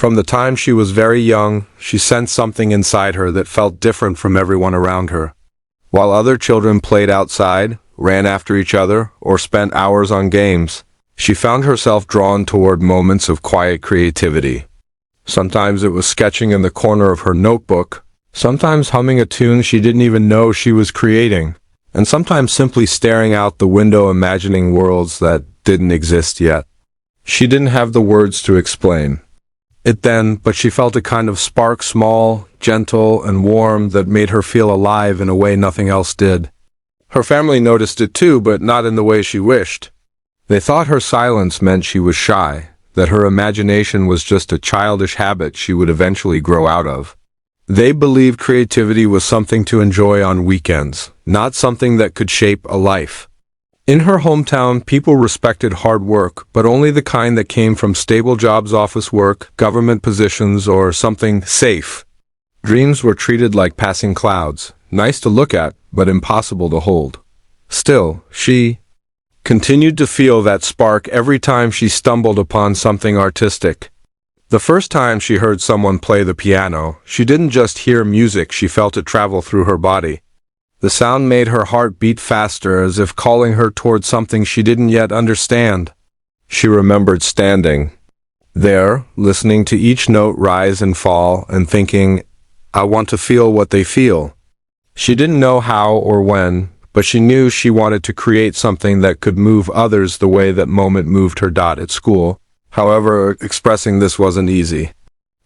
From the time she was very young, she sensed something inside her that felt different from everyone around her. While other children played outside, ran after each other, or spent hours on games, she found herself drawn toward moments of quiet creativity. Sometimes it was sketching in the corner of her notebook, sometimes humming a tune she didn't even know she was creating, and sometimes simply staring out the window imagining worlds that didn't exist yet. She didn't have the words to explain it then, but she felt a kind of spark, small, gentle, and warm, that made her feel alive in a way nothing else did. Her family noticed it too, but not in the way she wished. They thought her silence meant she was shy, that her imagination was just a childish habit she would eventually grow out of. They believed creativity was something to enjoy on weekends, not something that could shape a life. In her hometown, people respected hard work, but only the kind that came from stable jobs, office work, government positions, or something safe. Dreams were treated like passing clouds, nice to look at, but impossible to hold. Still, she continued to feel that spark every time she stumbled upon something artistic. The first time she heard someone play the piano, she didn't just hear music, she felt it travel through her body. The sound made her heart beat faster, as if calling her toward something she didn't yet understand. She remembered standing there, listening to each note rise and fall, and thinking, I want to feel what they feel. She didn't know how or when, but she knew she wanted to create something that could move others the way that moment moved her. At school, however, expressing this wasn't easy.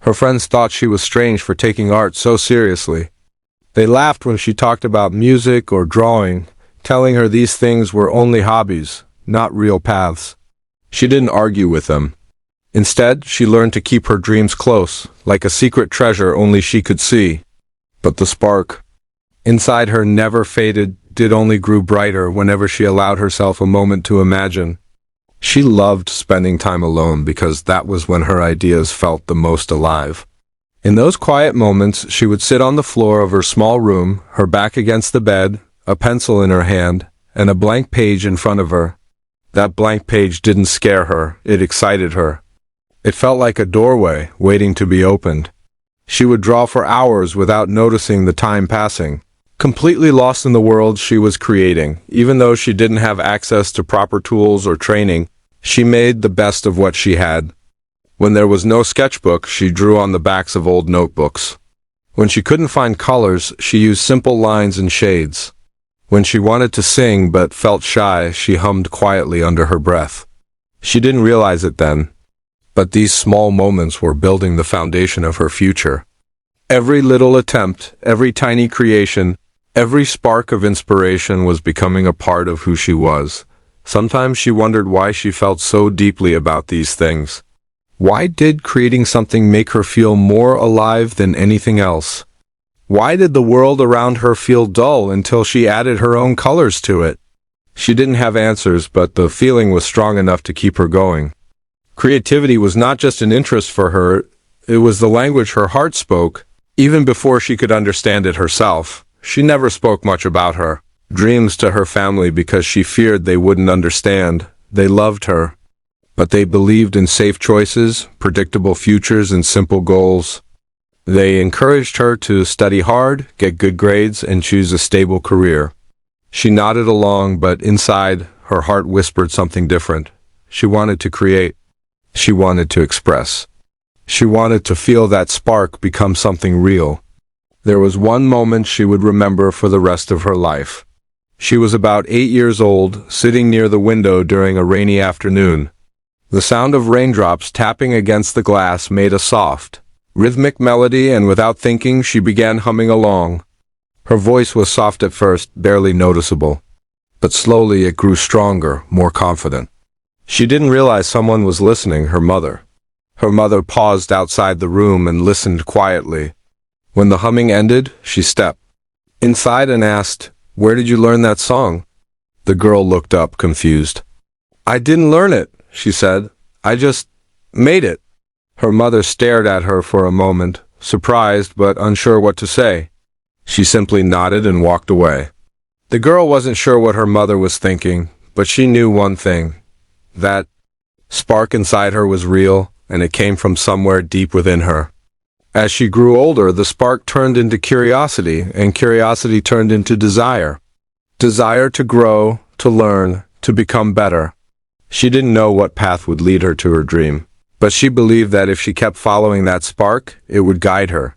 Her friends thought she was strange for taking art so seriously. They laughed when she talked about music or drawing, telling her these things were only hobbies, not real paths. She didn't argue with them. Instead, she learned to keep her dreams close, like a secret treasure only she could see. But the spark inside her never faded, it only grew brighter whenever she allowed herself a moment to imagine. She loved spending time alone because that was when her ideas felt the most alive. In those quiet moments, she would sit on the floor of her small room, her back against the bed, a pencil in her hand, and a blank page in front of her. That blank page didn't scare her, it excited her. It felt like a doorway, waiting to be opened. She would draw for hours without noticing the time passing, completely lost in the world she was creating. Even though she didn't have access to proper tools or training, she made the best of what she had. When there was no sketchbook, she drew on the backs of old notebooks. When she couldn't find colors, she used simple lines and shades. When she wanted to sing but felt shy, she hummed quietly under her breath. She didn't realize it then, but these small moments were building the foundation of her future. Every little attempt, every tiny creation, every spark of inspiration was becoming a part of who she was. Sometimes she wondered why she felt so deeply about these things. Why did creating something make her feel more alive than anything else? Why did the world around her feel dull until she added her own colors to it? She didn't have answers, but the feeling was strong enough to keep her going. Creativity was not just an interest for her, it was the language her heart spoke. Even before she could understand it herself, she never spoke much about her dreams to her family because she feared they wouldn't understand. They loved her, but they believed in safe choices, predictable futures, and simple goals. They encouraged her to study hard, get good grades, and choose a stable career. She nodded along, but inside, her heart whispered something different. She wanted to create. She wanted to express. She wanted to feel that spark become something real. There was one moment she would remember for the rest of her life. She was about 8 years old, sitting near the window during a rainy afternoon. The sound of raindrops tapping against the glass made a soft, rhythmic melody, and without thinking, she began humming along. Her voice was soft at first, barely noticeable, but slowly it grew stronger, more confident. She didn't realize someone was listening, her mother. Her mother paused outside the room and listened quietly. When the humming ended, she stepped inside and asked, "Where did you learn that song?" The girl looked up, confused. "I didn't learn it," she said. "I just made it." Her mother stared at her for a moment, surprised but unsure what to say. She simply nodded and walked away. The girl wasn't sure what her mother was thinking, but she knew one thing. That spark inside her was real, and it came from somewhere deep within her. As she grew older, the spark turned into curiosity, and curiosity turned into desire. Desire to grow, to learn, to become better. She didn't know what path would lead her to her dream, but she believed that if she kept following that spark, it would guide her.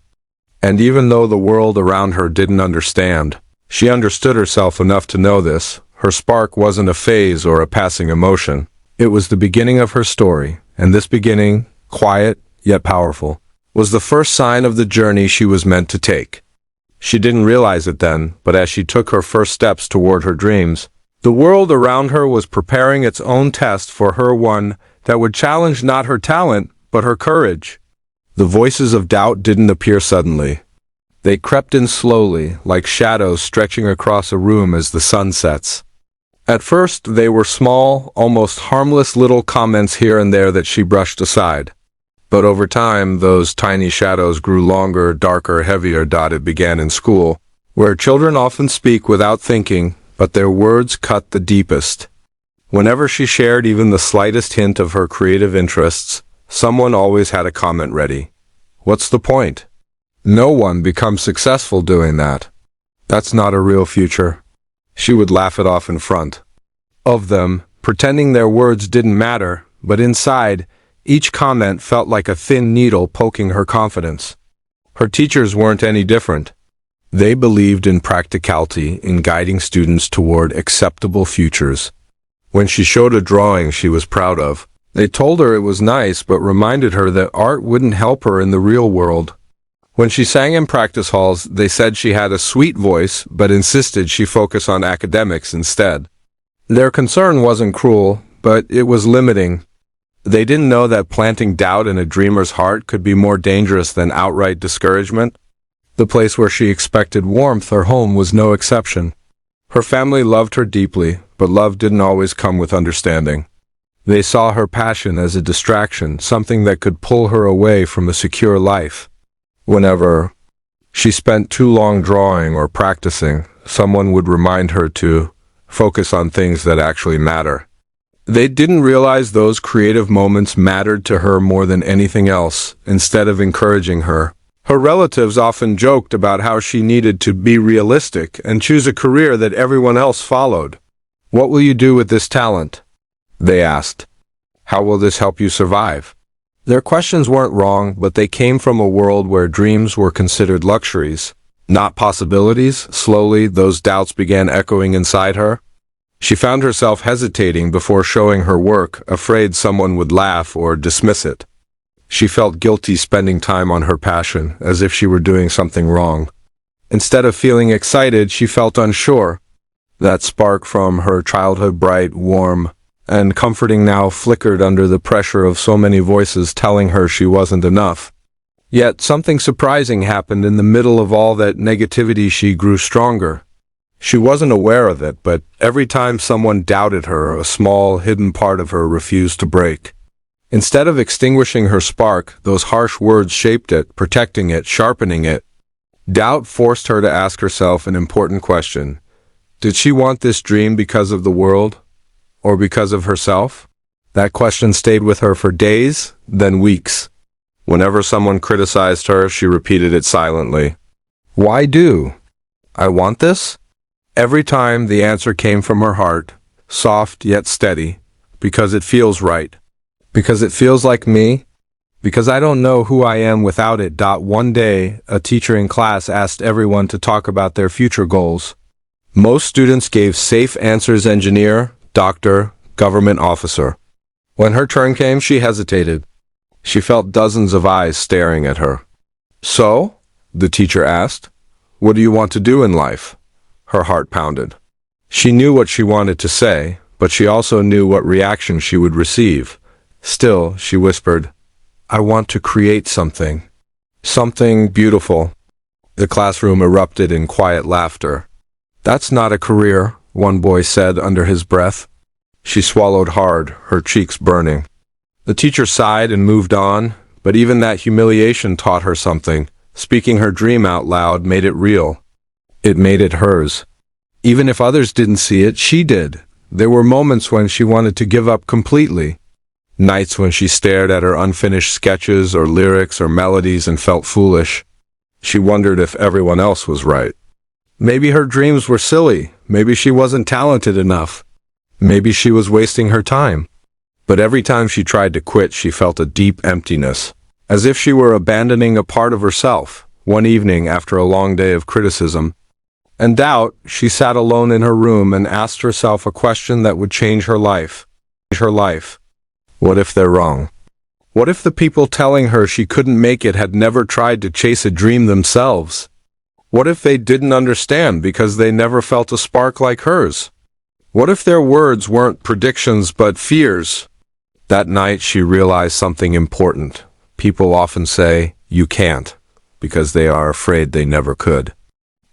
And even though the world around her didn't understand, she understood herself enough to know this. Her spark wasn't a phase or a passing emotion. It was the beginning of her story, and this beginning, quiet yet powerful, was the first sign of the journey she was meant to take. She didn't realize it then, but as she took her first steps toward her dreams, the world around her was preparing its own test for her, one that would challenge not her talent, but her courage. The voices of doubt didn't appear suddenly. They crept in slowly, like shadows stretching across a room as the sun sets. At first, they were small, almost harmless little comments here and there that she brushed aside. But over time, those tiny shadows grew longer, darker, heavier. It began in school, where children often speak without thinking, but their words cut the deepest. Whenever she shared even the slightest hint of her creative interests, someone always had a comment ready. What's the point? No one becomes successful doing that. That's not a real future. She would laugh it off in front of them, pretending their words didn't matter, but inside, each comment felt like a thin needle poking her confidence. Her teachers weren't any different. They believed in practicality, in guiding students toward acceptable futures. When she showed a drawing she was proud of, they told her it was nice but reminded her that art wouldn't help her in the real world. When she sang in practice halls, they said she had a sweet voice but insisted she focus on academics instead. Their concern wasn't cruel, but it was limiting. They didn't know that planting doubt in a dreamer's heart could be more dangerous than outright discouragement. The place where she expected warmth, her home, was no exception. Her family loved her deeply, but love didn't always come with understanding. They saw her passion as a distraction, something that could pull her away from a secure life. Whenever she spent too long drawing or practicing, someone would remind her to focus on things that actually matter. They didn't realize those creative moments mattered to her more than anything else. Instead of encouraging her, her relatives often joked about how she needed to be realistic and choose a career that everyone else followed. "What will you do with this talent?" they asked. "How will this help you survive?" Their questions weren't wrong, but they came from a world where dreams were considered luxuries, not possibilities. Slowly, those doubts began echoing inside her. She found herself hesitating before showing her work, afraid someone would laugh or dismiss it. She felt guilty spending time on her passion, as if she were doing something wrong. Instead of feeling excited, she felt unsure. That spark from her childhood, bright, warm, and comforting, now flickered under the pressure of so many voices telling her she wasn't enough. Yet something surprising happened in the middle of all that negativity. She grew stronger. She wasn't aware of it, but every time someone doubted her, a small, hidden part of her refused to break. Instead of extinguishing her spark, those harsh words shaped it, protecting it, sharpening it. Doubt forced her to ask herself an important question. Did she want this dream because of the world, or because of herself? That question stayed with her for days, then weeks. Whenever someone criticized her, she repeated it silently. Why do I want this? Every time the answer came from her heart, soft yet steady, because it feels right. Because it feels like me. Because I don't know who I am without it. One day, a teacher in class asked everyone to talk about their future goals. Most students gave safe answers: engineer, doctor, government officer. When her turn came, she hesitated. She felt dozens of eyes staring at her. "So?" the teacher asked. "What do you want to do in life?" Her heart pounded. She knew what she wanted to say, but she also knew what reaction she would receive. Still, she whispered, "I want to create something. Something beautiful." The classroom erupted in quiet laughter. "That's not a career," one boy said under his breath. She swallowed hard, her cheeks burning. The teacher sighed and moved on, but even that humiliation taught her something. Speaking her dream out loud made it real. It made it hers. Even if others didn't see it, she did. There were moments when she wanted to give up completely. Nights when she stared at her unfinished sketches or lyrics or melodies and felt foolish. She wondered if everyone else was right. Maybe her dreams were silly. Maybe she wasn't talented enough. Maybe she was wasting her time. But every time she tried to quit, she felt a deep emptiness, as if she were abandoning a part of herself. One evening, after a long day of criticism and doubt, she sat alone in her room and asked herself a question that would change her life. What if they're wrong? What if the people telling her she couldn't make it had never tried to chase a dream themselves? What if they didn't understand because they never felt a spark like hers? What if their words weren't predictions but fears? That night she realized something important. People often say, "You can't," because they are afraid they never could.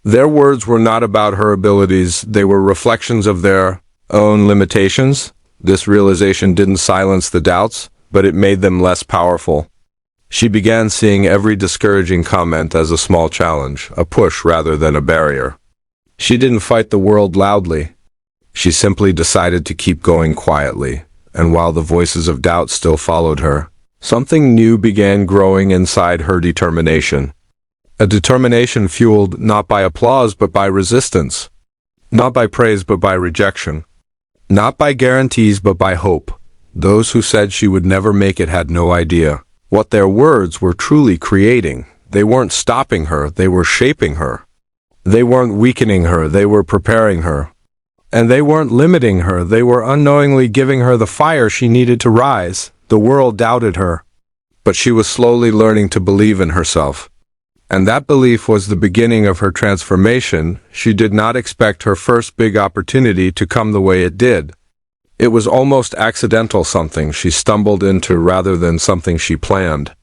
Their words were not about her abilities, they were reflections of their own limitations. This realization didn't silence the doubts, but it made them less powerful. She began seeing every discouraging comment as a small challenge, a push rather than a barrier. She didn't fight the world loudly. She simply decided to keep going quietly, and while the voices of doubt still followed her, something new began growing inside her determination. A determination fueled not by applause but by resistance, not by praise but by rejection, not by guarantees but by hope. Those who said she would never make it had no idea what their words were truly creating. They weren't stopping her, they were shaping her. They weren't weakening her, they were preparing her. And they weren't limiting her, they were unknowingly giving her the fire she needed to rise. The world doubted her, but she was slowly learning to believe in herself. And that belief was the beginning of her transformation. She did not expect her first big opportunity to come the way it did. It was almost accidental, something she stumbled into rather than something she planned.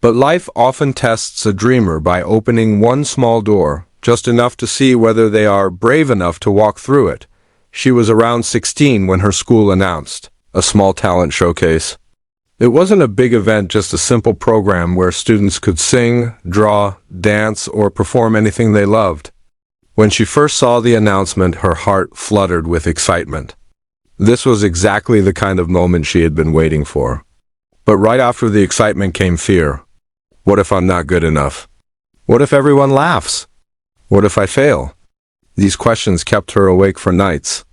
But life often tests a dreamer by opening one small door, just enough to see whether they are brave enough to walk through it. She was around 16 when her school announced a small talent showcase. It wasn't a big event, just a simple program where students could sing, draw, dance, or perform anything they loved. When she first saw the announcement, her heart fluttered with excitement. This was exactly the kind of moment she had been waiting for. But right after the excitement came fear. What if I'm not good enough? What if everyone laughs? What if I fail? These questions kept her awake for nights.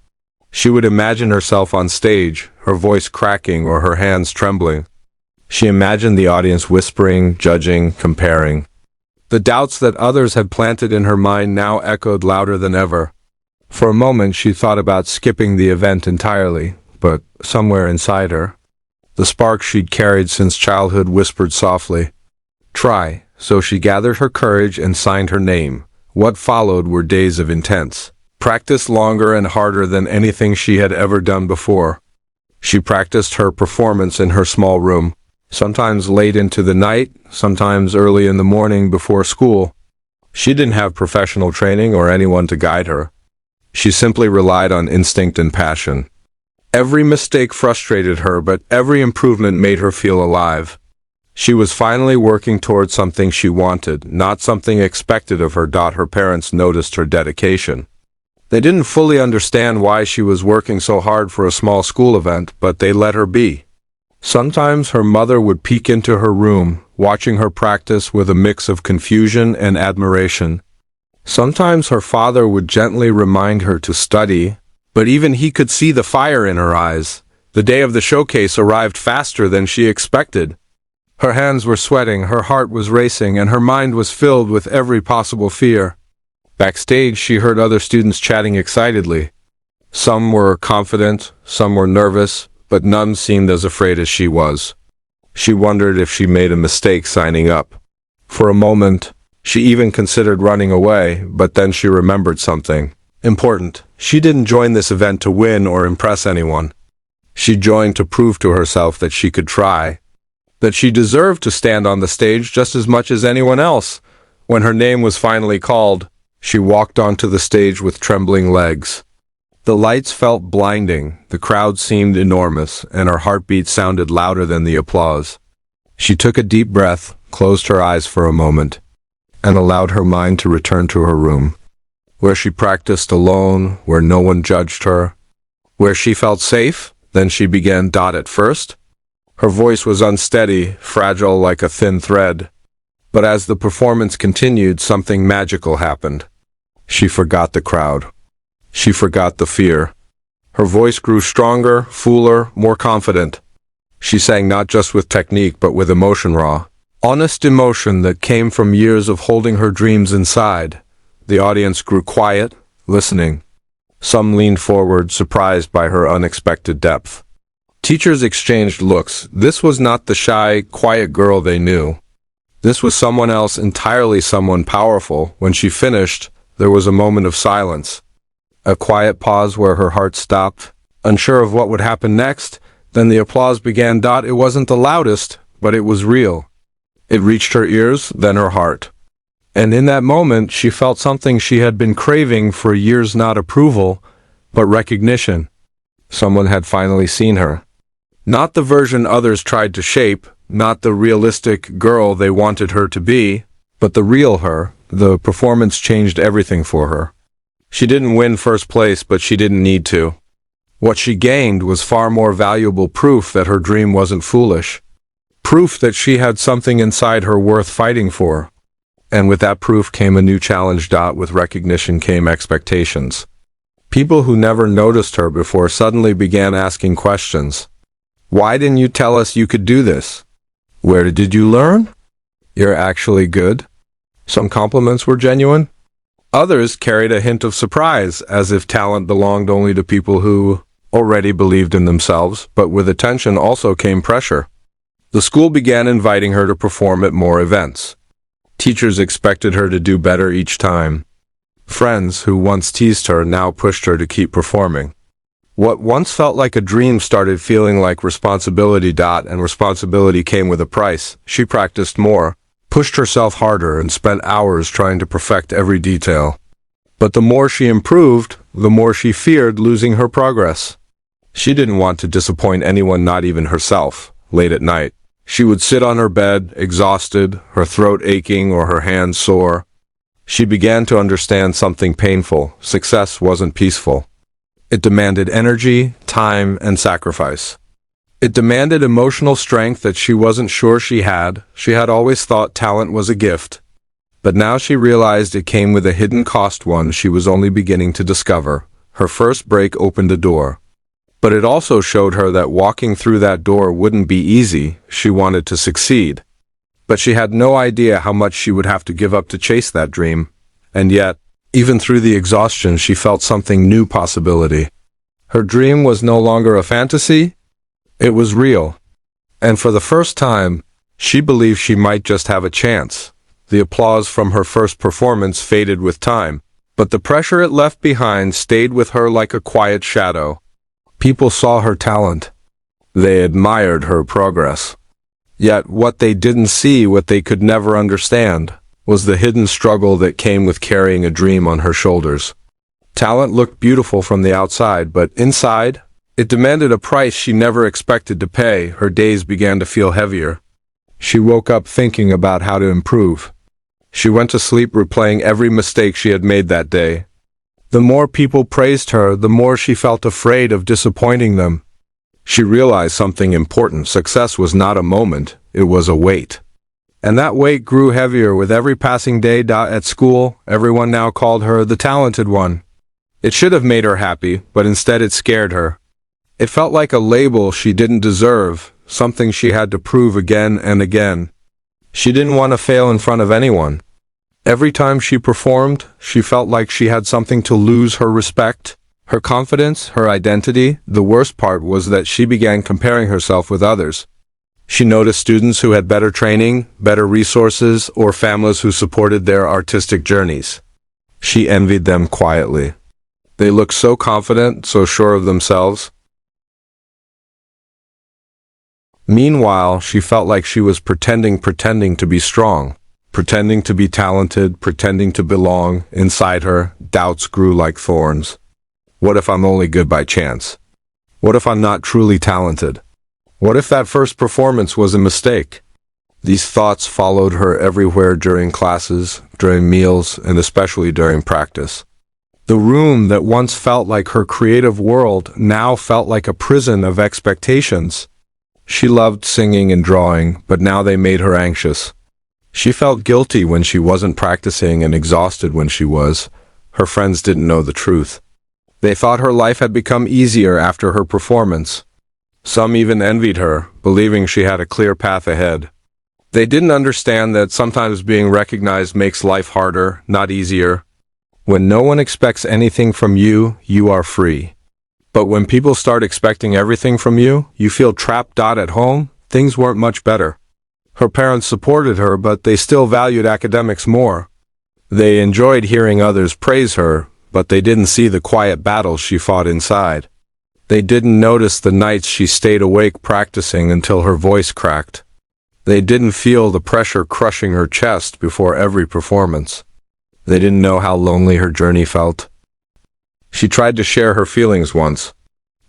She would imagine herself on stage, her voice cracking or her hands trembling. She imagined the audience whispering, judging, comparing. The doubts that others had planted in her mind now echoed louder than ever. For a moment she thought about skipping the event entirely, but somewhere inside her, the spark she'd carried since childhood whispered softly, "Try." So she gathered her courage and signed her name. What followed were days of intense practice, longer and harder than anything she had ever done before. She practiced her performance in her small room, sometimes late into the night, sometimes early in the morning before school. She didn't have professional training or anyone to guide her. She simply relied on instinct and passion. Every mistake frustrated her, but every improvement made her feel alive. She was finally working towards something she wanted, not something expected of her. Her parents noticed her dedication. They didn't fully understand why she was working so hard for a small school event, but they let her be. Sometimes her mother would peek into her room, watching her practice with a mix of confusion and admiration. Sometimes her father would gently remind her to study, but even he could see the fire in her eyes. The day of the showcase arrived faster than she expected. Her hands were sweating, her heart was racing, and her mind was filled with every possible fear. Backstage, she heard other students chatting excitedly. Some were confident, some were nervous, but none seemed as afraid as she was. She wondered if she made a mistake signing up. For a moment, she even considered running away, but then she remembered something important. She didn't join this event to win or impress anyone. She joined to prove to herself that she could try, that she deserved to stand on the stage just as much as anyone else. When her name was finally called, she walked onto the stage with trembling legs. The lights felt blinding, the crowd seemed enormous, and her heartbeat sounded louder than the applause. She took a deep breath, closed her eyes for a moment, and allowed her mind to return to her room, where she practiced alone, where no one judged her, where she felt safe. Then she began. At first, Her voice was unsteady, fragile like a thin thread. But as the performance continued, something magical happened. She forgot the crowd. She forgot the fear. Her voice grew stronger, fuller, more confident. She sang not just with technique but with emotion, raw, honest emotion that came from years of holding her dreams inside. The audience grew quiet, listening. Some leaned forward, surprised by her unexpected depth. Teachers exchanged looks. This was not the shy, quiet girl they knew. This was someone else entirely, someone powerful. When she finished, there was a moment of silence. A quiet pause where her heart stopped, unsure of what would happen next. Then the applause began. It wasn't the loudest, but it was real. It reached her ears, then her heart. And in that moment, she felt something she had been craving for years, not approval, but recognition. Someone had finally seen her. Not the version others tried to shape, not the realistic girl they wanted her to be, but the real her. The performance changed everything for her. She didn't win first place, but she didn't need to. What she gained was far more valuable, proof that her dream wasn't foolish. Proof that she had something inside her worth fighting for. And with that proof came a new challenge. With recognition came expectations. People who never noticed her before suddenly began asking questions. Why didn't you tell us you could do this? Where did you learn? You're actually good. Some compliments were genuine. Others carried a hint of surprise, as if talent belonged only to people who already believed in themselves. But with attention also came pressure. The school began inviting her to perform at more events. Teachers expected her to do better each time. Friends who once teased her now pushed her to keep performing. What once felt like a dream started feeling like responsibility. And responsibility came with a price. She practiced more, pushed herself harder, and spent hours trying to perfect every detail. But the more she improved, the more she feared losing her progress. She didn't want to disappoint anyone, not even herself. Late at night, she would sit on her bed, exhausted, her throat aching or her hands sore. She began to understand something painful. Success wasn't peaceful. It demanded energy, time, and sacrifice. It demanded emotional strength that she wasn't sure she had. She had always thought talent was a gift. But now she realized it came with a hidden cost, one she was only beginning to discover. Her first break opened a door. But it also showed her that walking through that door wouldn't be easy. She wanted to succeed. But she had no idea how much she would have to give up to chase that dream. And yet, even through the exhaustion, she felt something new, possibility. Her dream was no longer a fantasy. It was real. And for the first time, she believed she might just have a chance. The applause from her first performance faded with time, but the pressure it left behind stayed with her like a quiet shadow. People saw her talent. They admired her progress. Yet what they didn't see, what they could never understand, was the hidden struggle that came with carrying a dream on her shoulders. Talent looked beautiful from the outside, but inside, it demanded a price she never expected to pay. Her days began to feel heavier. She woke up thinking about how to improve. She went to sleep replaying every mistake she had made that day. The more people praised her, the more she felt afraid of disappointing them. She realized something important. Success was not a moment, it was a weight. And that weight grew heavier with every passing day. At school, everyone now called her the talented one. It should have made her happy, but instead it scared her. It felt like a label she didn't deserve, something she had to prove again and again. She didn't want to fail in front of anyone. Every time she performed, she felt like she had something to lose: her respect, her confidence, her identity. The worst part was that she began comparing herself with others. She noticed students who had better training, better resources, or families who supported their artistic journeys. She envied them quietly. They looked so confident, so sure of themselves. Meanwhile, she felt like she was pretending to be strong, pretending to be talented, pretending to belong. Inside her, doubts grew like thorns. What if I'm only good by chance? What if I'm not truly talented? What if that first performance was a mistake? These thoughts followed her everywhere, during classes, during meals, and especially during practice. The room that once felt like her creative world now felt like a prison of expectations. She loved singing and drawing, but now they made her anxious. She felt guilty when she wasn't practicing and exhausted when she was. Her friends didn't know the truth. They thought her life had become easier after her performance. Some even envied her, believing she had a clear path ahead. They didn't understand that sometimes being recognized makes life harder, not easier. When no one expects anything from you, you are free. But when people start expecting everything from you, you feel trapped. At home, things weren't much better. Her parents supported her, but they still valued academics more. They enjoyed hearing others praise her, but they didn't see the quiet battles she fought inside. They didn't notice the nights she stayed awake practicing until her voice cracked. They didn't feel the pressure crushing her chest before every performance. They didn't know how lonely her journey felt. She tried to share her feelings once.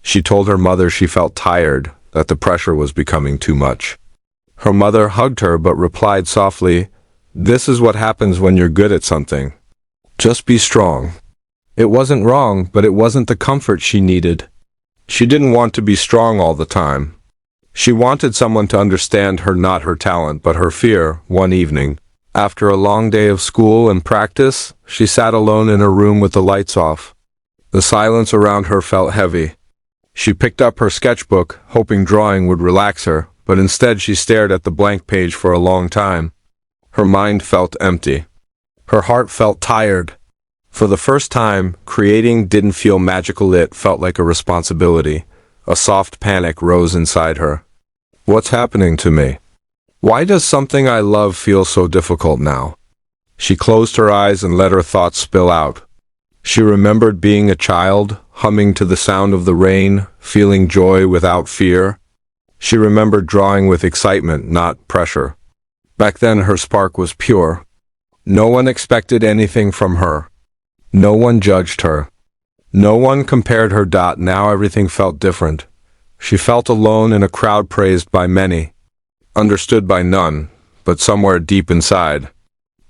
She told her mother she felt tired, that the pressure was becoming too much. Her mother hugged her but replied softly, "This is what happens when you're good at something. Just be strong." It wasn't wrong, but it wasn't the comfort she needed. She didn't want to be strong all the time. She wanted someone to understand her, not her talent, but her fear. One evening, after a long day of school and practice, she sat alone in her room with the lights off. The silence around her felt heavy. She picked up her sketchbook, hoping drawing would relax her, but instead she stared at the blank page for a long time. Her mind felt empty. Her heart felt tired. For the first time, creating didn't feel magical, it felt like a responsibility. A soft panic rose inside her. What's happening to me? Why does something I love feel so difficult now? She closed her eyes and let her thoughts spill out. She remembered being a child, humming to the sound of the rain, feeling joy without fear. She remembered drawing with excitement, not pressure. Back then her spark was pure. No one expected anything from her. No one judged her. No one compared her. Now everything felt different. She felt alone in a crowd praised by many, understood by none, but somewhere deep inside,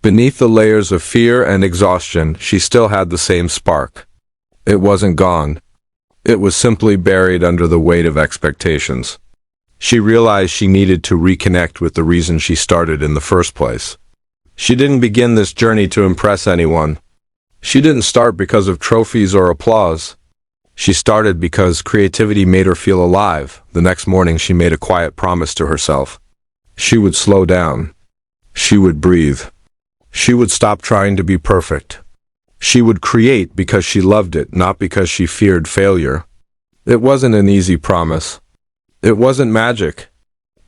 beneath the layers of fear and exhaustion, she still had the same spark. It wasn't gone. It was simply buried under the weight of expectations. She realized she needed to reconnect with the reason she started in the first place. She didn't begin this journey to impress anyone. She didn't start because of trophies or applause. She started because creativity made her feel alive. The next morning she made a quiet promise to herself. She would slow down. She would breathe. She would stop trying to be perfect. She would create because she loved it, not because she feared failure. It wasn't an easy promise. It wasn't magic,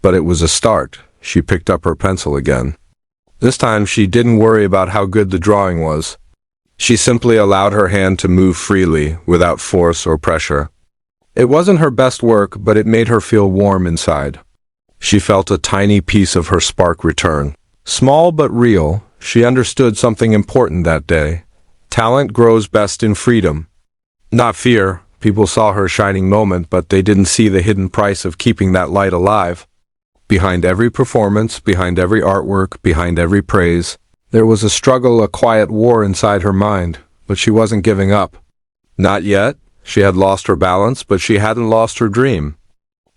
but it was a start. She picked up her pencil again. This time she didn't worry about how good the drawing was. She simply allowed her hand to move freely, without force or pressure. It wasn't her best work, but it made her feel warm inside. She felt a tiny piece of her spark return. Small but real, she understood something important that day. Talent grows best in freedom, not fear. People saw her shining moment, but they didn't see the hidden price of keeping that light alive. Behind every performance, behind every artwork, behind every praise, there was a struggle, a quiet war inside her mind, but she wasn't giving up. Not yet. She had lost her balance, but she hadn't lost her dream.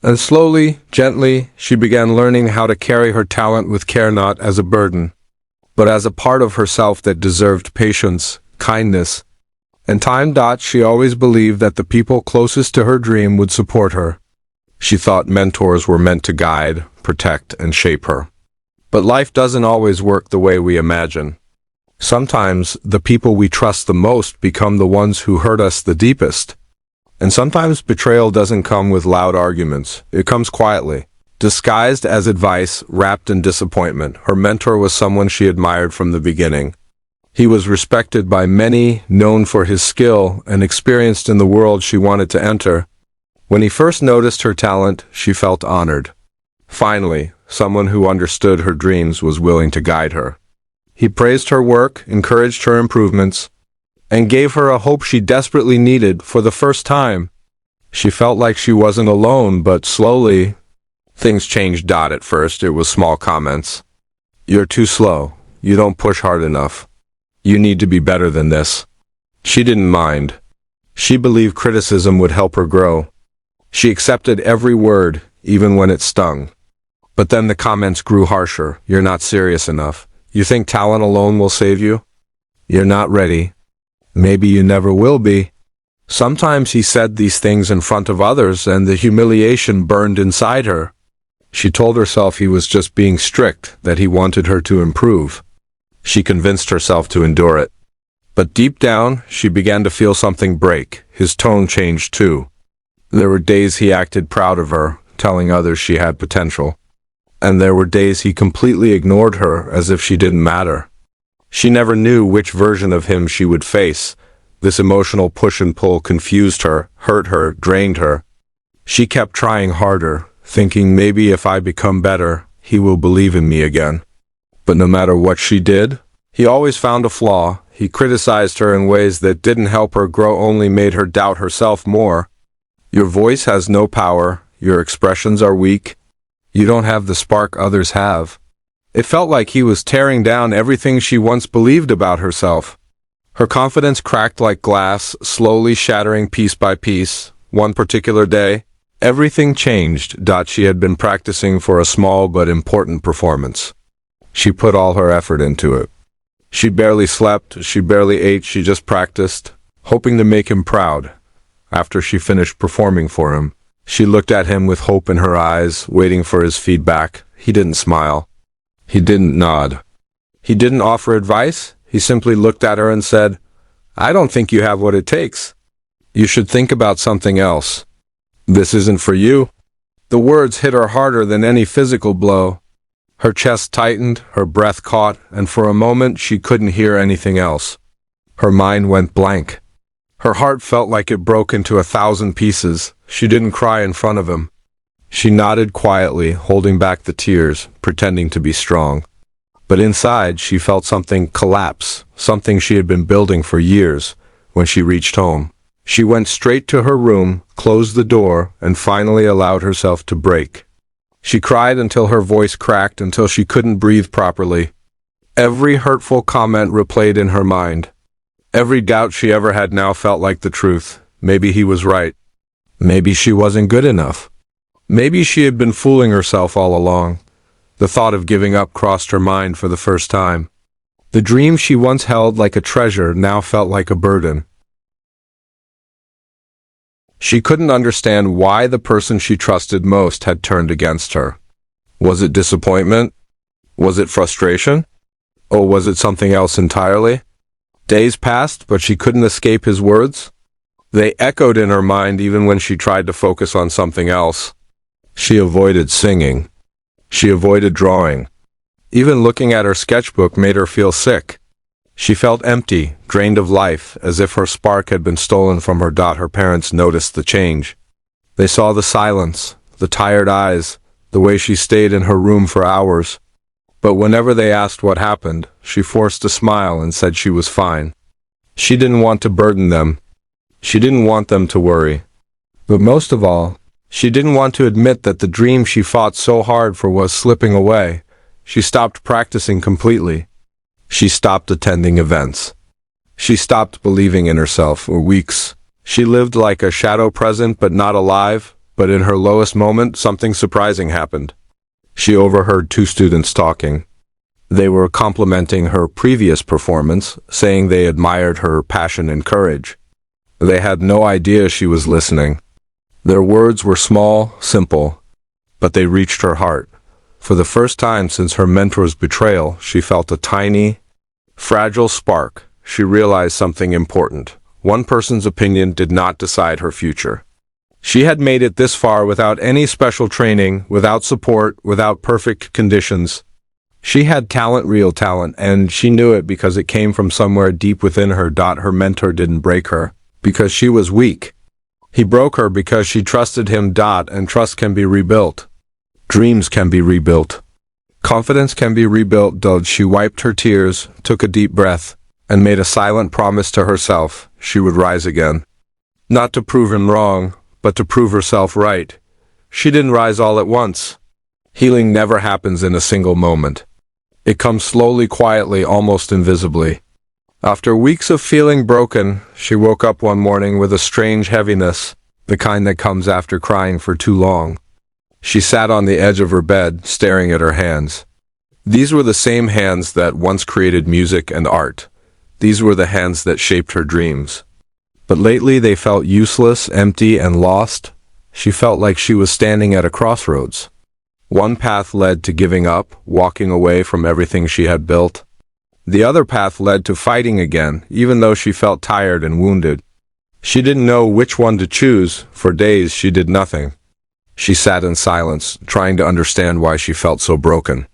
And slowly, gently, she began learning how to carry her talent with care, not as a burden, but as a part of herself that deserved patience, kindness, and time. She always believed that the people closest to her dream would support her. She thought mentors were meant to guide, protect, and shape her. But life doesn't always work the way we imagine. Sometimes the people we trust the most become the ones who hurt us the deepest. And sometimes betrayal doesn't come with loud arguments. It comes quietly, disguised as advice, wrapped in disappointment. Her mentor was someone she admired from the beginning. He was respected by many, known for his skill, and experienced in the world she wanted to enter. When he first noticed her talent, she felt honored. Finally, someone who understood her dreams was willing to guide her. He praised her work, encouraged her improvements, and gave her a hope she desperately needed. For the first time, she felt like she wasn't alone, but slowly, things changed. At first, it was small comments. "You're too slow. You don't push hard enough. You need to be better than this." She didn't mind. She believed criticism would help her grow. She accepted every word, even when it stung. But then the comments grew harsher. You're not serious enough. You think talent alone will save you? You're not ready. Maybe you never will be. Sometimes he said these things in front of others, and the humiliation burned inside her. She told herself he was just being strict, that he wanted her to improve. She convinced herself to endure it. But deep down, she began to feel something break. His tone changed too. There were days he acted proud of her, telling others she had potential. And there were days he completely ignored her, as if she didn't matter. She never knew which version of him she would face. This emotional push and pull confused her, hurt her, drained her. She kept trying harder, thinking maybe if I become better, he will believe in me again. But no matter what she did, he always found a flaw. He criticized her in ways that didn't help her grow, only made her doubt herself more. Your voice has no power. Your expressions are weak. You don't have the spark others have. It felt like he was tearing down everything she once believed about herself. Her confidence cracked like glass, slowly shattering piece by piece. One particular day, everything changed. She had been practicing for a small but important performance. She put all her effort into it. She barely slept, she barely ate, she just practiced, hoping to make him proud. After she finished performing for him, she looked at him with hope in her eyes, waiting for his feedback. He didn't smile. He didn't nod. He didn't offer advice. He simply looked at her and said, "I don't think you have what it takes. You should think about something else. This isn't for you." The words hit her harder than any physical blow. Her chest tightened, her breath caught, and for a moment she couldn't hear anything else. Her mind went blank. Her heart felt like it broke into 1,000 pieces. She didn't cry in front of him. She nodded quietly, holding back the tears, pretending to be strong. But inside, she felt something collapse, something she had been building for years. When she reached home, she went straight to her room, closed the door, and finally allowed herself to break. She cried until her voice cracked, until she couldn't breathe properly. Every hurtful comment replayed in her mind. Every doubt she ever had now felt like the truth. Maybe he was right. Maybe she wasn't good enough. Maybe she had been fooling herself all along. The thought of giving up crossed her mind for the first time. The dream she once held like a treasure now felt like a burden. She couldn't understand why the person she trusted most had turned against her. Was it disappointment? Was it frustration? Or was it something else entirely? Days passed, but she couldn't escape his words. They echoed in her mind even when she tried to focus on something else. She avoided singing. She avoided drawing. Even looking at her sketchbook made her feel sick. She felt empty, drained of life, as if her spark had been stolen from her. Her parents noticed the change. They saw the silence, the tired eyes, the way she stayed in her room for hours. But whenever they asked what happened, she forced a smile and said she was fine. She didn't want to burden them. She didn't want them to worry. But most of all, she didn't want to admit that the dream she fought so hard for was slipping away. She stopped practicing completely. She stopped attending events. She stopped believing in herself for weeks. She lived like a shadow present but not alive, but in her lowest moment, something surprising happened. She overheard 2 students talking. They were complimenting her previous performance, saying they admired her passion and courage. They had no idea she was listening. Their words were small, simple, but they reached her heart. For the first time since her mentor's betrayal, she felt a tiny, fragile spark. She realized something important. One person's opinion did not decide her future. She had made it this far without any special training, without support, without perfect conditions. She had talent, real talent, and she knew it because it came from somewhere deep within her. Her mentor didn't break her because she was weak. He broke her because she trusted him. And trust can be rebuilt. Dreams can be rebuilt. Confidence can be rebuilt. She wiped her tears, took a deep breath, and made a silent promise to herself she would rise again. Not to prove him wrong, but to prove herself right. She didn't rise all at once. Healing never happens in a single moment. It comes slowly, quietly, almost invisibly. After weeks of feeling broken, she woke up one morning with a strange heaviness, the kind that comes after crying for too long. She sat on the edge of her bed, staring at her hands. These were the same hands that once created music and art. These were the hands that shaped her dreams. But lately they felt useless, empty, and lost. She felt like she was standing at a crossroads. One path led to giving up, walking away from everything she had built. The other path led to fighting again, even though she felt tired and wounded. She didn't know which one to choose. For days she did nothing. She sat in silence, trying to understand why she felt so broken.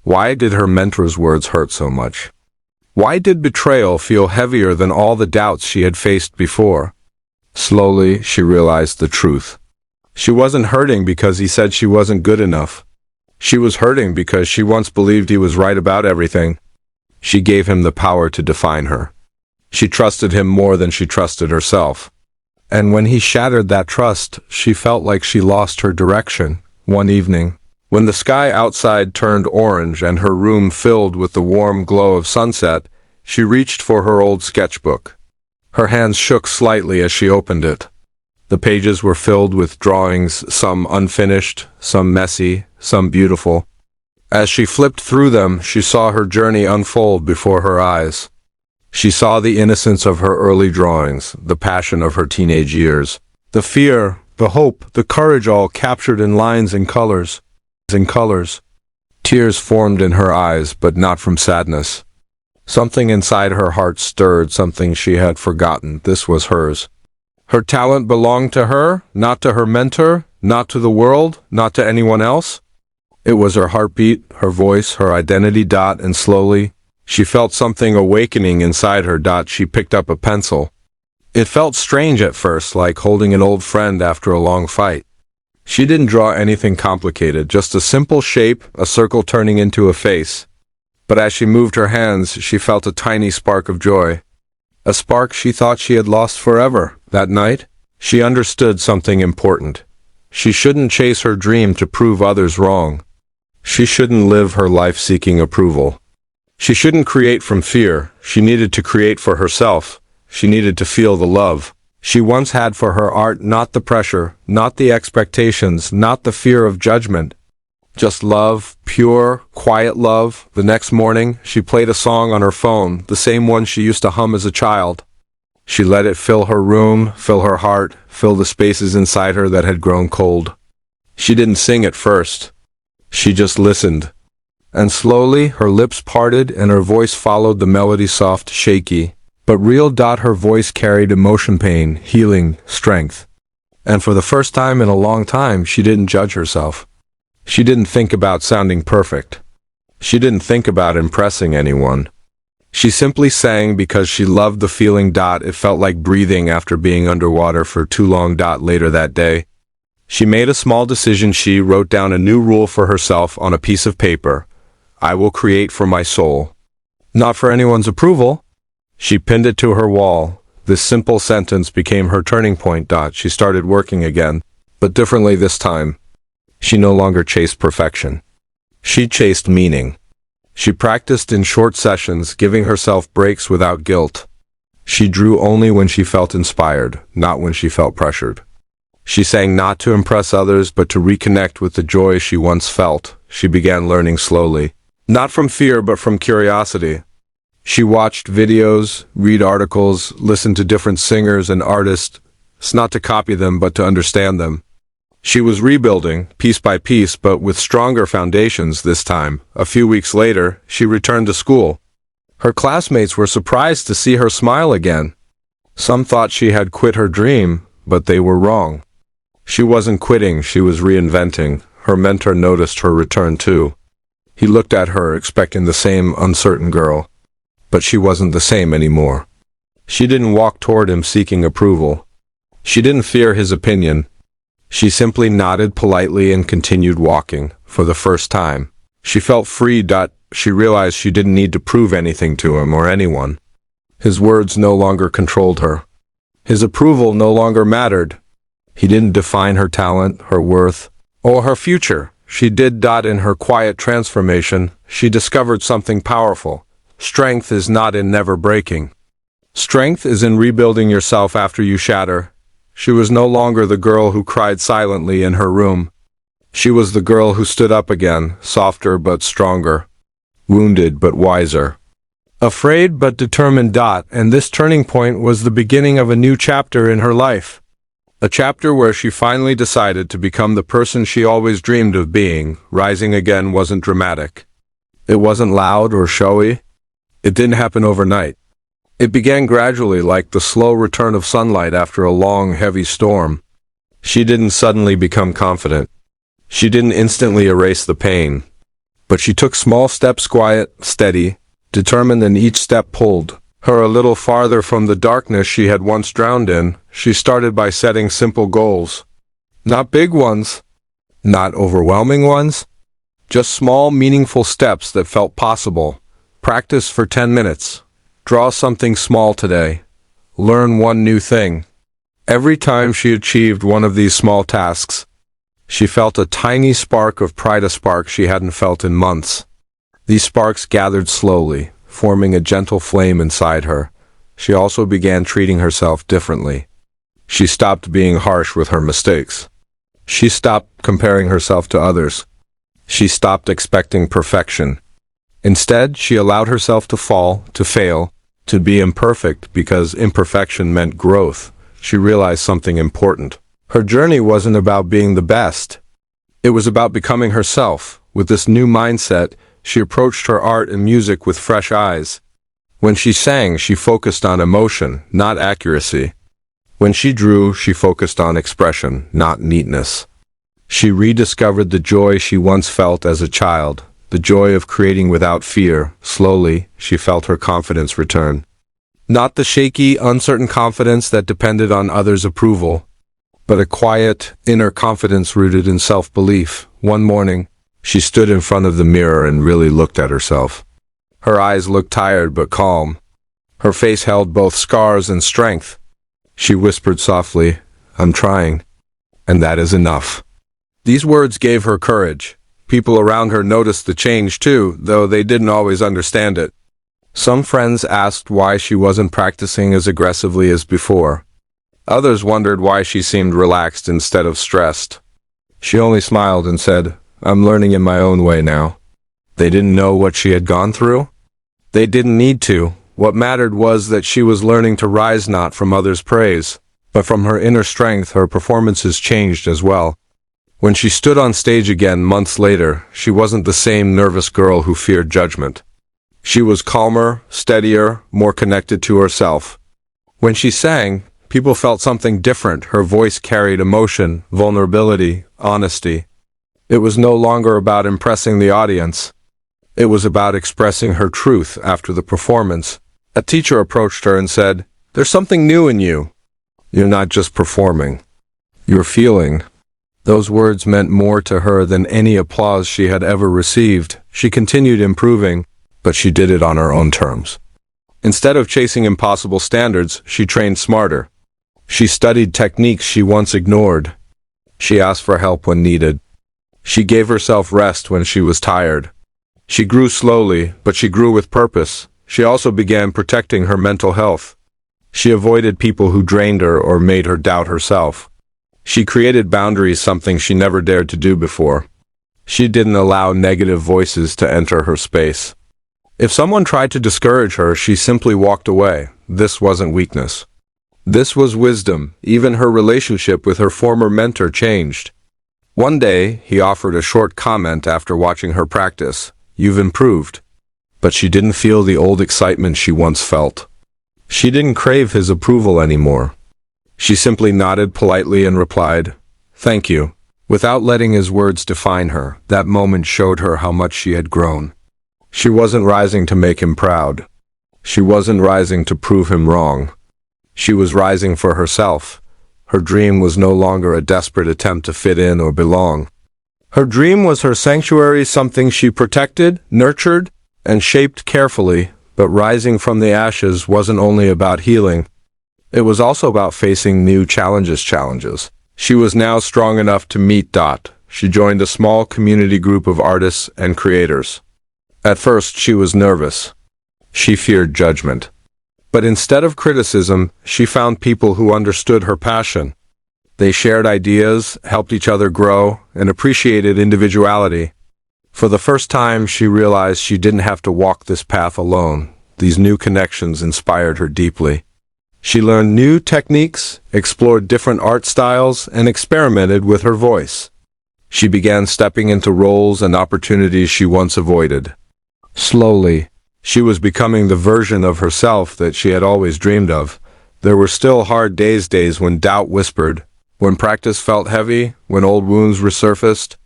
Why did her mentor's words hurt so much? Why did betrayal feel heavier than all the doubts she had faced before? Slowly, she realized the truth. She wasn't hurting because he said she wasn't good enough. She was hurting because she once believed he was right about everything. She gave him the power to define her. She trusted him more than she trusted herself. And when he shattered that trust, she felt like she lost her direction. One evening, when the sky outside turned orange and her room filled with the warm glow of sunset, she reached for her old sketchbook. Her hands shook slightly as she opened it. The pages were filled with drawings, some unfinished, some messy, some beautiful. As she flipped through them, she saw her journey unfold before her eyes. She saw the innocence of her early drawings, the passion of her teenage years, the fear, the hope, the courage, all captured in lines and colors. Tears formed in her eyes, but not from sadness. Something inside her heart stirred, something she had forgotten. This was hers. Her talent belonged to her, not to her mentor, not to the world, not to anyone else. It was her heartbeat, her voice, her identity. And slowly, she felt something awakening inside her. She picked up a pencil. It felt strange at first, like holding an old friend after a long fight. She didn't draw anything complicated, just a simple shape, a circle turning into a face. But as she moved her hands, she felt a tiny spark of joy. A spark she thought she had lost forever. That night, she understood something important. She shouldn't chase her dream to prove others wrong. She shouldn't live her life seeking approval. She shouldn't create from fear. She needed to create for herself. She needed to feel the love she once had for her art, not the pressure, not the expectations, not the fear of judgment. Just love, pure, quiet love. The next morning, she played a song on her phone, the same one she used to hum as a child. She let it fill her room, fill her heart, fill the spaces inside her that had grown cold. She didn't sing at first. She just listened. And slowly, her lips parted and her voice followed the melody, soft, shaky, but real. Her voice carried emotion, pain, healing, strength. And for the first time in a long time, she didn't judge herself. She didn't think about sounding perfect. She didn't think about impressing anyone. She simply sang because she loved the feeling. It felt like breathing after being underwater for too long. Later that day, she made a small decision. She wrote down a new rule for herself on a piece of paper. I will create for my soul, not for anyone's approval. She pinned it to her wall. This simple sentence became her turning point. She started working again, but differently this time. She no longer chased perfection. She chased meaning. She practiced in short sessions, giving herself breaks without guilt. She drew only when she felt inspired, not when she felt pressured. She sang not to impress others, but to reconnect with the joy she once felt. She began learning slowly, not from fear, but from curiosity. She watched videos, read articles, listened to different singers and artists, not to copy them, but to understand them. She was rebuilding, piece by piece, but with stronger foundations this time. A few weeks later, she returned to school. Her classmates were surprised to see her smile again. Some thought she had quit her dream, but they were wrong. She wasn't quitting, she was reinventing. Her mentor noticed her return too. He looked at her, expecting the same uncertain girl. But she wasn't the same anymore. She didn't walk toward him seeking approval. She didn't fear his opinion. She simply nodded politely and continued walking. For the first time, she felt free. She realized she didn't need to prove anything to him or anyone. His words no longer controlled her. His approval no longer mattered. He didn't define her talent, her worth, or her future. She did. In her quiet transformation, she discovered something powerful. Strength is not in never breaking. Strength is in rebuilding yourself after you shatter. She was no longer the girl who cried silently in her room. She was the girl who stood up again, softer but stronger, wounded but wiser. Afraid but determined. And this turning point was the beginning of a new chapter in her life. A chapter where she finally decided to become the person she always dreamed of being. Rising again wasn't dramatic. It wasn't loud or showy. It didn't happen overnight. It began gradually, like the slow return of sunlight after a long, heavy storm. She didn't suddenly become confident. She didn't instantly erase the pain. But she took small steps, quiet, steady, determined, and each step pulled her a little farther from the darkness she had once drowned in. She started by setting simple goals. Not big ones, not overwhelming ones, just small, meaningful steps that felt possible. Practice for 10 minutes. Draw something small today. Learn one new thing. Every time she achieved one of these small tasks, she felt a tiny spark of pride, a spark she hadn't felt in months. These sparks gathered slowly, forming a gentle flame inside her. She also began treating herself differently. She stopped being harsh with her mistakes. She stopped comparing herself to others. She stopped expecting perfection. Instead, she allowed herself to fall, to fail, to be imperfect, because imperfection meant growth. She realized something important. Her journey wasn't about being the best. It was about becoming herself. With this new mindset, she approached her art and music with fresh eyes. When she sang, she focused on emotion, not accuracy. When she drew, she focused on expression, not neatness. She rediscovered the joy she once felt as a child, the joy of creating without fear. Slowly, she felt her confidence return. Not the shaky, uncertain confidence that depended on others' approval, but a quiet, inner confidence rooted in self-belief. One morning, she stood in front of the mirror and really looked at herself. Her eyes looked tired but calm. Her face held both scars and strength. She whispered softly, "I'm trying, and that is enough." These words gave her courage. People around her noticed the change too, though they didn't always understand it. Some friends asked why she wasn't practicing as aggressively as before. Others wondered why she seemed relaxed instead of stressed. She only smiled and said, "I'm learning in my own way now." They didn't know what she had gone through. They didn't need to. What mattered was that she was learning to rise not from others' praise, but from her inner strength. Her performances changed as well. When she stood on stage again months later, she wasn't the same nervous girl who feared judgment. She was calmer, steadier, more connected to herself. When she sang, people felt something different. Her voice carried emotion, vulnerability, honesty. It was no longer about impressing the audience. It was about expressing her truth. After the performance, a teacher approached her and said, "There's something new in you. You're not just performing. You're feeling." Those words meant more to her than any applause she had ever received. She continued improving, but she did it on her own terms. Instead of chasing impossible standards, she trained smarter. She studied techniques she once ignored. She asked for help when needed. She gave herself rest when she was tired. She grew slowly, but she grew with purpose. She also began protecting her mental health. She avoided people who drained her or made her doubt herself. She created boundaries, something she never dared to do before. She didn't allow negative voices to enter her space. If someone tried to discourage her, she simply walked away. This wasn't weakness. This was wisdom. Even her relationship with her former mentor changed. One day, he offered a short comment after watching her practice. "You've improved." But she didn't feel the old excitement she once felt. She didn't crave his approval anymore. She simply nodded politely and replied, "Thank you," without letting his words define her. That moment showed her how much she had grown. She wasn't rising to make him proud. She wasn't rising to prove him wrong. She was rising for herself. Her dream was no longer a desperate attempt to fit in or belong. Her dream was her sanctuary, something she protected, nurtured, and shaped carefully. But rising from the ashes wasn't only about healing. It was also about facing new challenges. She was now strong enough to meet. She joined a small community group of artists and creators. At first, she was nervous. She feared judgment. But instead of criticism, she found people who understood her passion. They shared ideas, helped each other grow, and appreciated individuality. For the first time, she realized she didn't have to walk this path alone. These new connections inspired her deeply. She learned new techniques, explored different art styles, and experimented with her voice. She began stepping into roles and opportunities she once avoided. Slowly, she was becoming the version of herself that she had always dreamed of. There were still hard days when doubt whispered, when practice felt heavy, when old wounds resurfaced.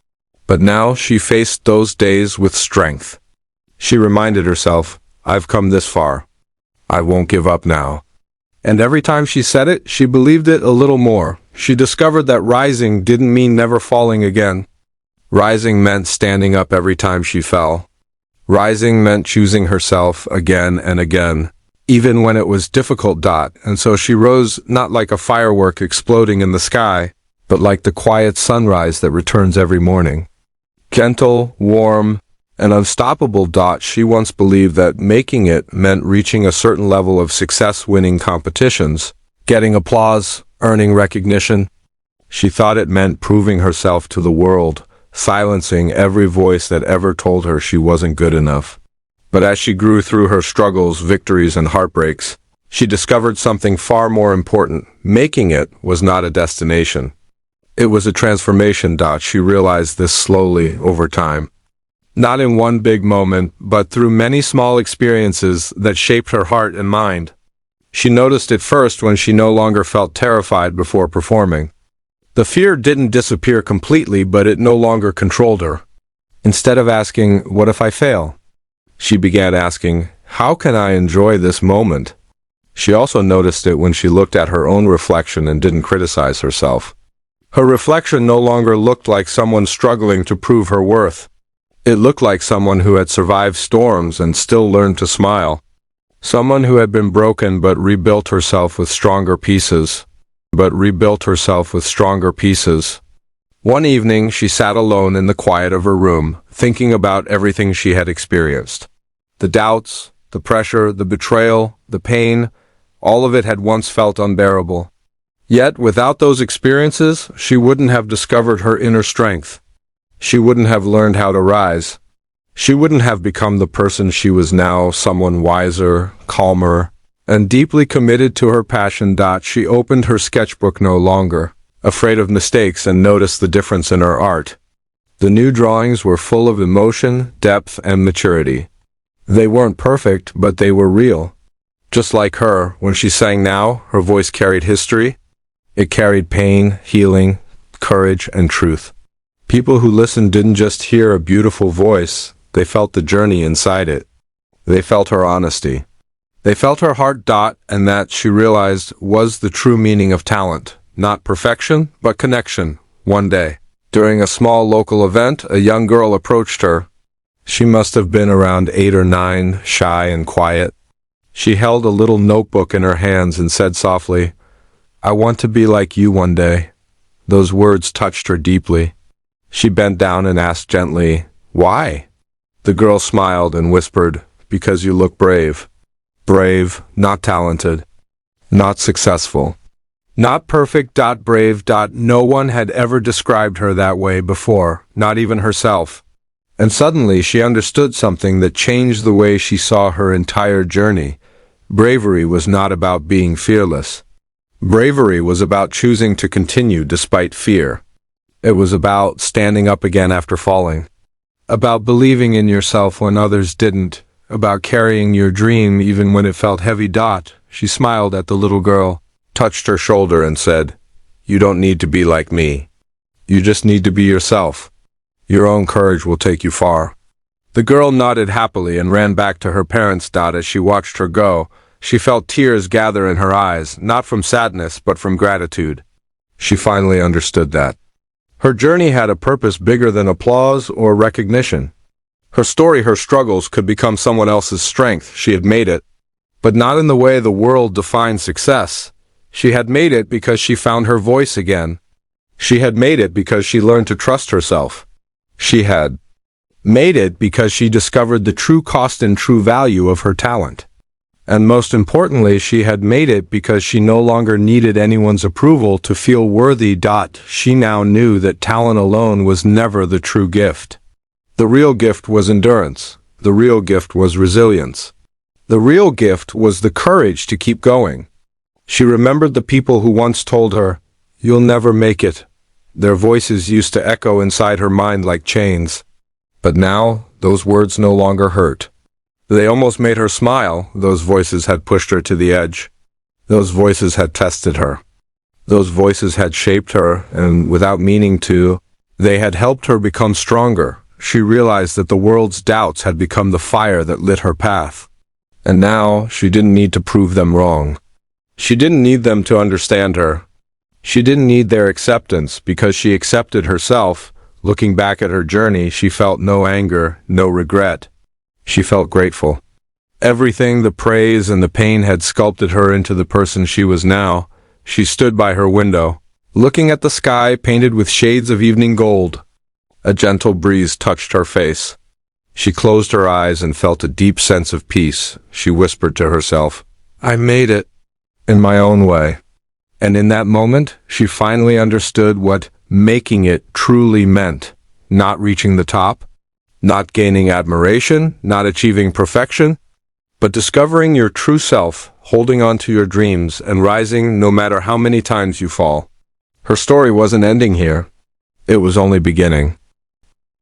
But now she faced those days with strength. She reminded herself, "I've come this far. I won't give up now." And every time she said it, she believed it a little more. She discovered that rising didn't mean never falling again. Rising meant standing up every time she fell. Rising meant choosing herself again and again, even when it was difficult. And so she rose not like a firework exploding in the sky, but like the quiet sunrise that returns every morning. Gentle, warm, and unstoppable. She once believed that making it meant reaching a certain level of success, winning competitions, getting applause, earning recognition. She thought it meant proving herself to the world, silencing every voice that ever told her she wasn't good enough. But as she grew through her struggles, victories, and heartbreaks, she discovered something far more important. Making it was not a destination. It was a transformation. She realized this slowly over time. Not in one big moment, but through many small experiences that shaped her heart and mind. She noticed it first when she no longer felt terrified before performing. The fear didn't disappear completely, but it no longer controlled her. Instead of asking, "What if I fail?" she began asking, "How can I enjoy this moment?" She also noticed it when she looked at her own reflection and didn't criticize herself. Her reflection no longer looked like someone struggling to prove her worth. It looked like someone who had survived storms and still learned to smile. Someone who had been broken but rebuilt herself with stronger pieces. One evening, she sat alone in the quiet of her room, thinking about everything she had experienced. The doubts, the pressure, the betrayal, the pain, all of it had once felt unbearable. Yet, without those experiences, she wouldn't have discovered her inner strength. She wouldn't have learned how to rise. She wouldn't have become the person she was now, someone wiser, calmer, and deeply committed to her passion. She opened her sketchbook no longer, afraid of mistakes, and noticed the difference in her art. The new drawings were full of emotion, depth, and maturity. They weren't perfect, but they were real. Just like her, when she sang now, her voice carried history. It carried pain, healing, courage, and truth. People who listened didn't just hear a beautiful voice, they felt the journey inside it. They felt her honesty. They felt her heart. And that, she realized, was the true meaning of talent. Not perfection, but connection. One day, during a small local event, a young girl approached her. She must have been around 8 or 9, shy and quiet. She held a little notebook in her hands and said softly, "I want to be like you one day." Those words touched her deeply. She bent down and asked gently, "Why?" The girl smiled and whispered, "Because you look brave." Brave, not talented, not successful, not perfect. Brave. No one had ever described her that way before, not even herself. And suddenly she understood something that changed the way she saw her entire journey. Bravery was not about being fearless. Bravery was about choosing to continue despite fear. It was about standing up again after falling. About believing in yourself when others didn't. About carrying your dream even when it felt heavy. She smiled at the little girl, touched her shoulder, and said, "You don't need to be like me. You just need to be yourself. Your own courage will take you far." The girl nodded happily and ran back to her parents. As she watched her go, she felt tears gather in her eyes, not from sadness but from gratitude. She finally understood that her journey had a purpose bigger than applause or recognition. Her story, her struggles, could become someone else's strength. She had made it, but not in the way the world defines success. She had made it because she found her voice again. She had made it because she learned to trust herself. She had made it because she discovered the true cost and true value of her talent. And most importantly, she had made it because she no longer needed anyone's approval to feel worthy. She now knew that talent alone was never the true gift. The real gift was endurance. The real gift was resilience. The real gift was the courage to keep going. She remembered the people who once told her, "You'll never make it." Their voices used to echo inside her mind like chains. But now, those words no longer hurt. They almost made her smile. Those voices had pushed her to the edge. Those voices had tested her. Those voices had shaped her, and without meaning to, they had helped her become stronger. She realized that the world's doubts had become the fire that lit her path. And now, she didn't need to prove them wrong. She didn't need them to understand her. She didn't need their acceptance because she accepted herself. Looking back at her journey, she felt no anger, no regret. She felt grateful. Everything, the praise and the pain, had sculpted her into the person she was now. She stood by her window, looking at the sky painted with shades of evening gold. A gentle breeze touched her face. She closed her eyes and felt a deep sense of peace. She whispered to herself, "I made it, in my own way." And in that moment, she finally understood what making it truly meant. Not reaching the top, not gaining admiration, not achieving perfection, but discovering your true self, holding on to your dreams, and rising no matter how many times you fall. Her story wasn't ending here. It was only beginning.